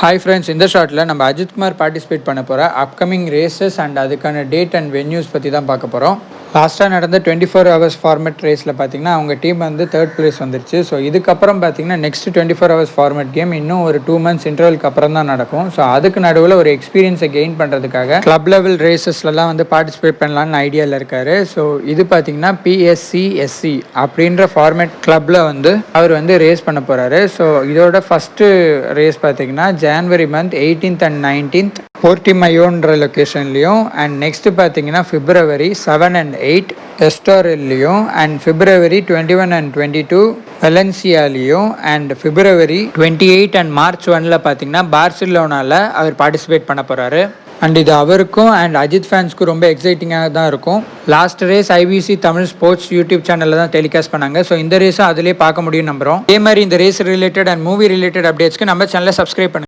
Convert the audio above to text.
Hi friends, இந்த ஷார்ட்டில் நம்ம Ajith Kumar participate பண்ண போகிற அப்கமிங் ரேசஸ் அண்ட் அதுக்கான டேட் அண்ட் வென்யூஸ் பற்றி தான் பார்க்க போகிறோம். லாஸ்ட்டாக நடந்த 24 ஹவர்ஸ் ஃபார்மேட் ரேஸில் பார்த்தீங்கன்னா அவங்க டீம் வந்து 3rd place வந்துருச்சு. ஸோ இதுக்கப்புறம் பார்த்தீங்கன்னா நெக்ஸ்ட் 24 ஹவர்ஸ் ஃபார்மேட் கேம் இன்னும் ஒரு 2 months இன்டர்வலுக்கு அப்புறம் தான் நடக்கும். ஸோ அதுக்கு நடுவில் ஒரு எக்ஸ்பீரியன்ஸை கெயின் பண்ணுறதுக்காக கிளப் லெவல் ரேசஸ்லாம் வந்து பார்ட்டிசிபேட் பண்ணலான்னு ஐடியாவில் இருக்காரு. ஸோ இது பார்த்தீங்கன்னா PSCSC அப்படின்ற ஃபார்மேட் கிளப்பில் வந்து அவர் வந்து ரேஸ் பண்ண போகிறாரு. ஸோ இதோட ஃபஸ்ட்டு ரேஸ் பார்த்தீங்கன்னா January month 18th and 19th போர்ட்டிமயோன்ற லொக்கேஷன்லையும், அண்ட் நெக்ஸ்ட் பார்த்தீங்கன்னா February 7 and 8 எஸ்டாரில்லையும், அண்ட் February 21 and 22 வெலன்சியாலையும், அண்ட் February 28 and March 1 பார்த்தீங்கன்னா பார்சிலோனாவில் அவர் பார்ட்டிசிபேட் பண்ண போகிறாரு. அண்ட் இது அவருக்கும் அண்ட் அஜித் ஃபேன்ஸ்க்கும் ரொம்ப எக்ஸைட்டிங்காக தான் இருக்கும். Last race IBC Tamil sports YouTube சேனலில் தான் டெலிகாஸ்ட் பண்ணாங்க. ஸோ இந்த ரேஸும் அதிலே பார்க்க முடியும் நம்புகிறோம். அதே மாதிரி இந்த race related and movie related அப்டேட்ஸ்க்கு நம்ம சேனலை சப்ஸ்கிரைப் பண்ணுங்கள்.